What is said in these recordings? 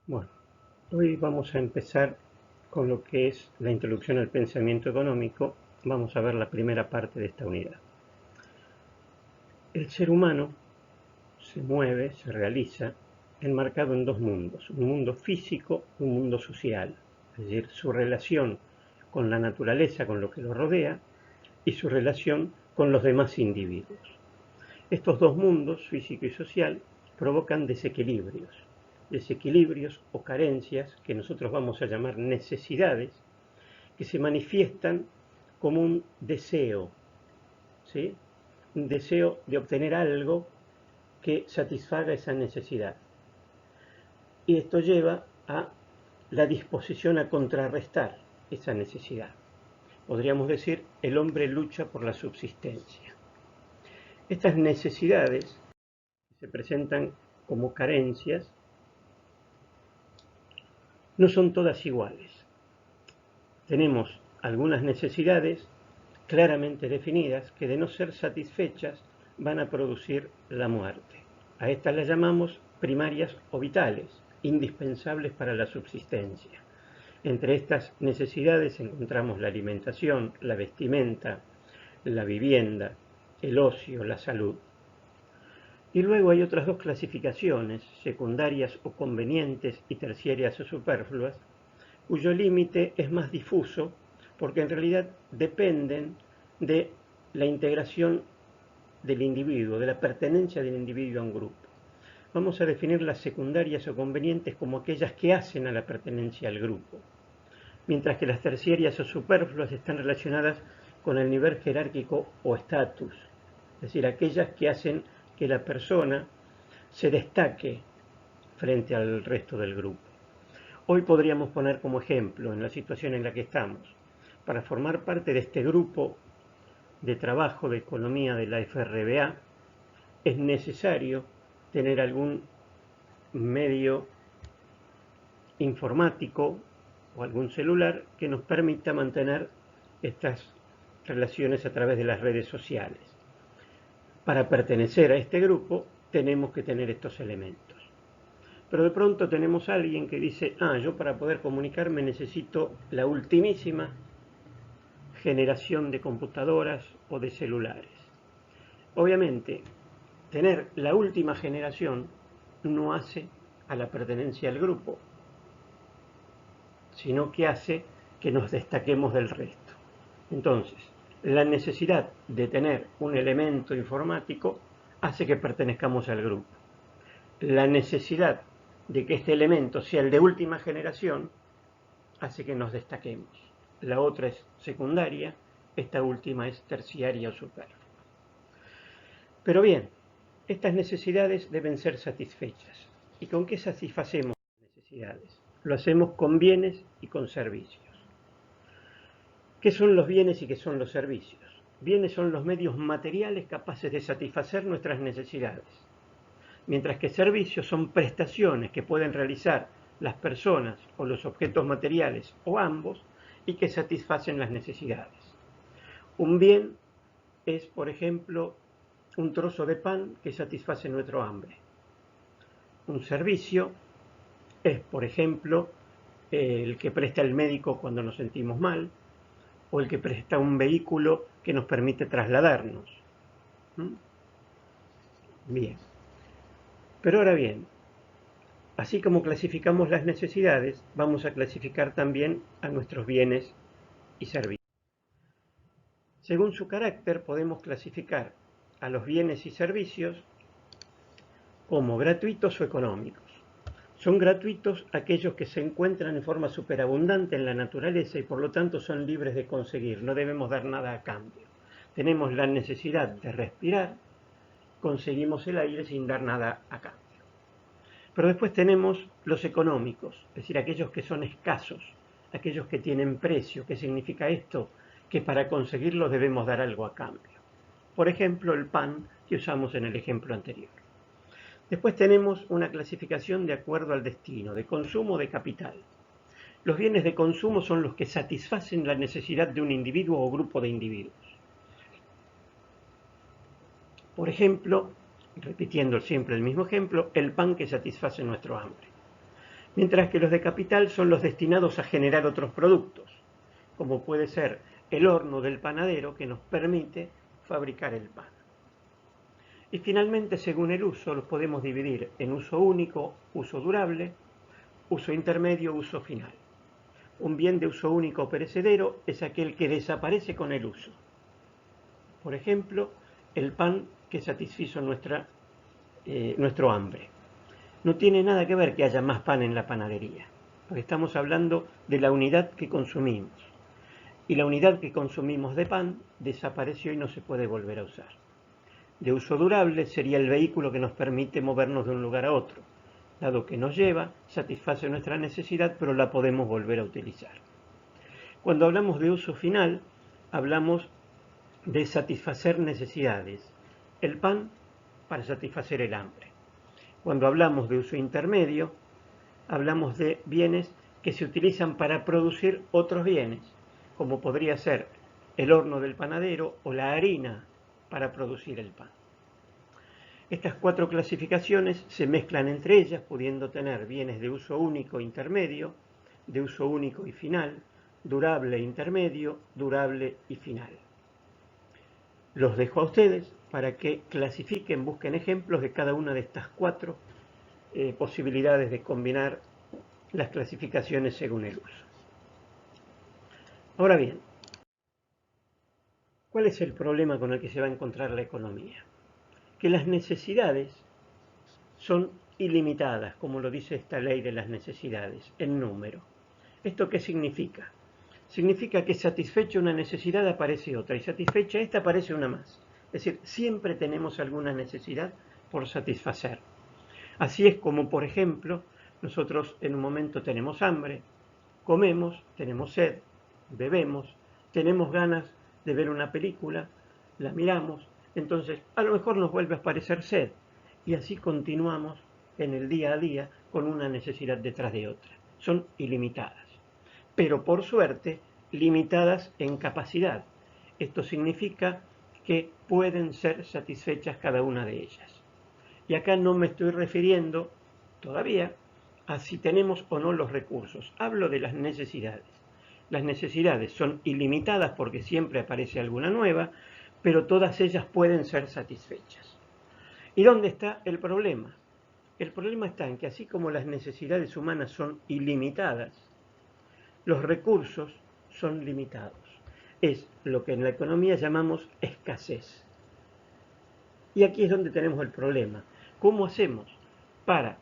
Bueno, hoy vamos a empezar con lo que es la introducción al pensamiento económico. Vamos a ver la primera parte de esta unidad. El ser humano se mueve, se realiza, enmarcado en dos mundos, un mundo físico y un mundo social, es decir, su relación con la naturaleza, con lo que lo rodea, y su relación con los demás individuos. Estos dos mundos, físico y social, provocan desequilibrios o carencias que nosotros vamos a llamar necesidades, que se manifiestan como un deseo, ¿sí? Un deseo de obtener algo que satisfaga esa necesidad. Y esto lleva a la disposición a contrarrestar esa necesidad. Podríamos decir, el hombre lucha por la subsistencia. Estas necesidades se presentan como carencias, no son todas iguales. Tenemos algunas necesidades claramente definidas que, de no ser satisfechas, van a producir la muerte. A estas las llamamos primarias o vitales, indispensables para la subsistencia. Entre estas necesidades encontramos la alimentación, la vestimenta, la vivienda, el ocio, la salud. Y luego hay otras dos clasificaciones, secundarias o convenientes y terciarias o superfluas, cuyo límite es más difuso porque en realidad dependen de la integración del individuo, de la pertenencia del individuo a un grupo. Vamos a definir las secundarias o convenientes como aquellas que hacen a la pertenencia al grupo, mientras que las terciarias o superfluas están relacionadas con el nivel jerárquico o estatus, es decir, aquellas que hacen que la persona se destaque frente al resto del grupo. Hoy podríamos poner como ejemplo, en la situación en la que estamos, para formar parte de este grupo de trabajo de economía de la FRBA, es necesario tener algún medio informático o algún celular que nos permita mantener estas relaciones a través de las redes sociales. Para pertenecer a este grupo tenemos que tener estos elementos. Pero de pronto tenemos a alguien que dice, yo para poder comunicarme necesito la ultimísima generación de computadoras o de celulares. Obviamente, tener la última generación no hace a la pertenencia al grupo, sino que hace que nos destaquemos del resto. Entonces, la necesidad de tener un elemento informático hace que pertenezcamos al grupo. La necesidad de que este elemento sea el de última generación hace que nos destaquemos. La otra es secundaria, esta última es terciaria o superflua. Pero bien, estas necesidades deben ser satisfechas. ¿Y con qué satisfacemos las necesidades? Lo hacemos con bienes y con servicios. ¿Qué son los bienes y qué son los servicios? Bienes son los medios materiales capaces de satisfacer nuestras necesidades, mientras que servicios son prestaciones que pueden realizar las personas o los objetos materiales o ambos y que satisfacen las necesidades. Un bien es, por ejemplo, un trozo de pan que satisface nuestro hambre. Un servicio es, por ejemplo, el que presta el médico cuando nos sentimos mal, o el que presta un vehículo que nos permite trasladarnos. Bien. Pero ahora bien, así como clasificamos las necesidades, vamos a clasificar también a nuestros bienes y servicios. Según su carácter, podemos clasificar a los bienes y servicios como gratuitos o económicos. Son gratuitos aquellos que se encuentran en forma superabundante en la naturaleza y por lo tanto son libres de conseguir, no debemos dar nada a cambio. Tenemos la necesidad de respirar, conseguimos el aire sin dar nada a cambio. Pero después tenemos los económicos, es decir, aquellos que son escasos, aquellos que tienen precio. ¿Qué significa esto? Que para conseguirlos debemos dar algo a cambio. Por ejemplo, el pan que usamos en el ejemplo anterior. Después tenemos una clasificación de acuerdo al destino, de consumo o de capital. Los bienes de consumo son los que satisfacen la necesidad de un individuo o grupo de individuos. Por ejemplo, repitiendo siempre el mismo ejemplo, el pan que satisface nuestro hambre. mientras que los de capital son los destinados a generar otros productos, como puede ser el horno del panadero que nos permite fabricar el pan. Y finalmente, según el uso, los podemos dividir en uso único, uso durable, uso intermedio, uso final. Un bien de uso único perecedero es aquel que desaparece con el uso. Por ejemplo, el pan que satisfizo nuestro hambre. No tiene nada que ver que haya más pan en la panadería, porque estamos hablando de la unidad que consumimos. Y la unidad que consumimos de pan desapareció y no se puede volver a usar. De uso durable sería el vehículo que nos permite movernos de un lugar a otro, dado que nos lleva, satisface nuestra necesidad, pero la podemos volver a utilizar. Cuando hablamos de uso final, hablamos de satisfacer necesidades. El pan para satisfacer el hambre. Cuando hablamos de uso intermedio, hablamos de bienes que se utilizan para producir otros bienes, como podría ser el horno del panadero o la harina para producir el pan. Estas 4 clasificaciones se mezclan entre ellas, pudiendo tener bienes de uso único intermedio, de uso único y final, durable intermedio, durable y final. Los dejo a ustedes para que clasifiquen, busquen ejemplos de cada una de estas 4 posibilidades de combinar las clasificaciones según el uso. Ahora bien, ¿cuál es el problema con el que se va a encontrar la economía? Que las necesidades son ilimitadas, como lo dice esta ley de las necesidades, en número. ¿Esto qué significa? Significa que satisfecha una necesidad aparece otra, y satisfecha esta aparece una más. Es decir, siempre tenemos alguna necesidad por satisfacer. Así es como, por ejemplo, nosotros en un momento tenemos hambre, comemos, tenemos sed, bebemos, tenemos ganas de ver una película, la miramos, entonces a lo mejor nos vuelve a aparecer sed, y así continuamos en el día a día con una necesidad detrás de otra. Son ilimitadas, pero por suerte limitadas en capacidad. Esto significa que pueden ser satisfechas cada una de ellas. Y acá no me estoy refiriendo todavía a si tenemos o no los recursos. Hablo de las necesidades. Las necesidades son ilimitadas porque siempre aparece alguna nueva, pero todas ellas pueden ser satisfechas. ¿Y dónde está el problema? El problema está en que así como las necesidades humanas son ilimitadas, los recursos son limitados. Es lo que en la economía llamamos escasez. Y aquí es donde tenemos el problema. ¿Cómo hacemos para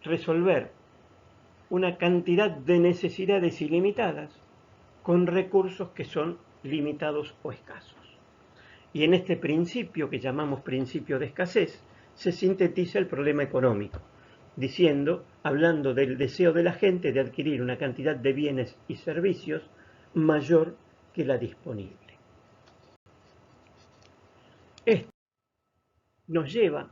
resolver una cantidad de necesidades ilimitadas con recursos que son limitados o escasos? Y en este principio que llamamos principio de escasez se sintetiza el problema económico, hablando del deseo de la gente de adquirir una cantidad de bienes y servicios mayor que la disponible. Esto nos lleva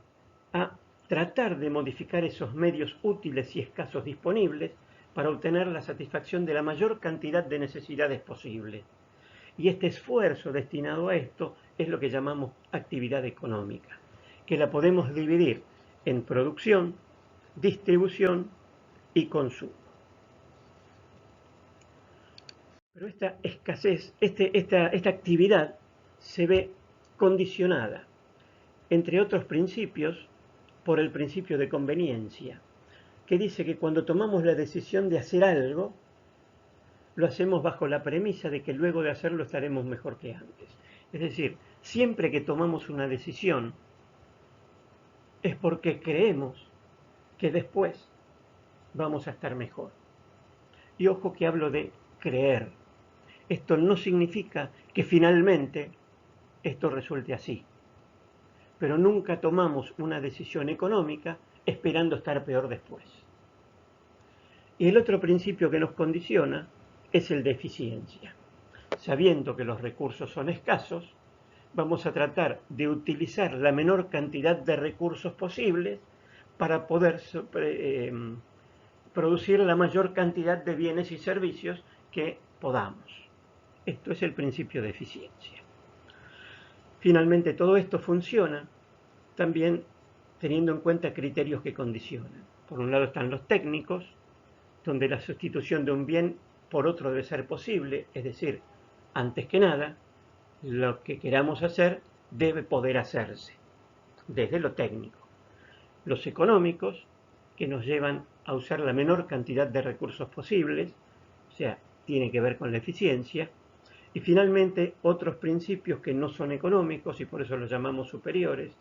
a tratar de modificar esos medios útiles y escasos disponibles para obtener la satisfacción de la mayor cantidad de necesidades posible. Y este esfuerzo destinado a esto es lo que llamamos actividad económica, que la podemos dividir en producción, distribución y consumo. Pero esta escasez, esta actividad se ve condicionada, entre otros principios, por el principio de conveniencia, que dice que cuando tomamos la decisión de hacer algo, lo hacemos bajo la premisa de que luego de hacerlo estaremos mejor que antes. Es decir, siempre que tomamos una decisión es porque creemos que después vamos a estar mejor. Y ojo que hablo de creer. Esto no significa que finalmente esto resulte así. Pero nunca tomamos una decisión económica esperando estar peor después. Y el otro principio que nos condiciona es el de eficiencia. Sabiendo que los recursos son escasos, vamos a tratar de utilizar la menor cantidad de recursos posibles para poder producir la mayor cantidad de bienes y servicios que podamos. Esto es el principio de eficiencia. Finalmente, todo esto funciona también teniendo en cuenta criterios que condicionan. Por un lado están los técnicos, donde la sustitución de un bien por otro debe ser posible, es decir, antes que nada, lo que queramos hacer debe poder hacerse, desde lo técnico. Los económicos, que nos llevan a usar la menor cantidad de recursos posibles, o sea, tiene que ver con la eficiencia. Y finalmente, otros principios que no son económicos y por eso los llamamos superiores,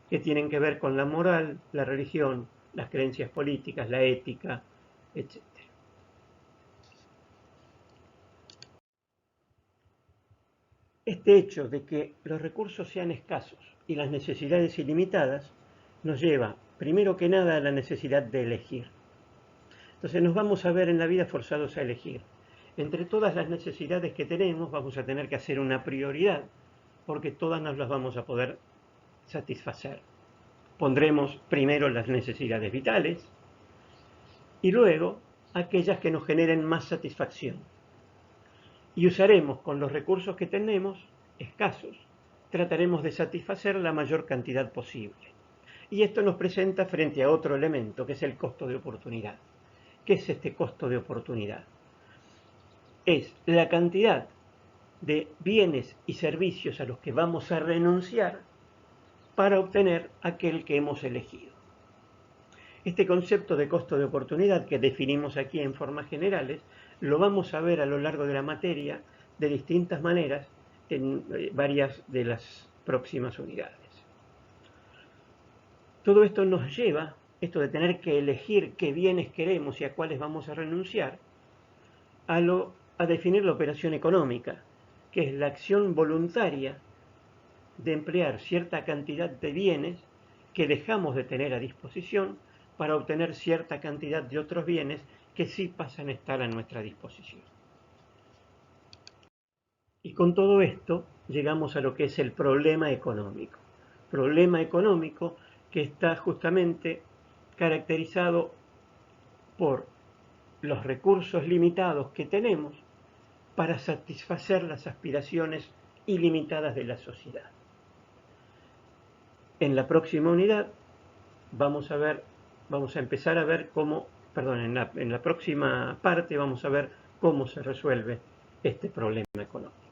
que tienen que ver con la moral, la religión, las creencias políticas, la ética, etc. Este hecho de que los recursos sean escasos y las necesidades ilimitadas nos lleva, primero que nada, a la necesidad de elegir. Entonces nos vamos a ver en la vida forzados a elegir. Entre todas las necesidades que tenemos vamos a tener que hacer una prioridad, porque todas nos las vamos a poder satisfacer. Pondremos primero las necesidades vitales y luego aquellas que nos generen más satisfacción. Y usaremos con los recursos que tenemos, escasos, trataremos de satisfacer la mayor cantidad posible. Y esto nos presenta frente a otro elemento, que es el costo de oportunidad. ¿Qué es este costo de oportunidad? Es la cantidad de bienes y servicios a los que vamos a renunciar para obtener aquel que hemos elegido. Este concepto de costo de oportunidad que definimos aquí en formas generales, lo vamos a ver a lo largo de la materia de distintas maneras en varias de las próximas unidades. Todo esto nos lleva, esto de tener que elegir qué bienes queremos y a cuáles vamos a renunciar, a definir la operación económica, que es la acción voluntaria de emplear cierta cantidad de bienes que dejamos de tener a disposición para obtener cierta cantidad de otros bienes que sí pasan a estar a nuestra disposición. Y con todo esto llegamos a lo que es el problema económico. Problema económico que está justamente caracterizado por los recursos limitados que tenemos para satisfacer las aspiraciones ilimitadas de la sociedad. En la próxima unidad vamos a empezar a ver cómo, en la próxima parte vamos a ver cómo se resuelve este problema económico.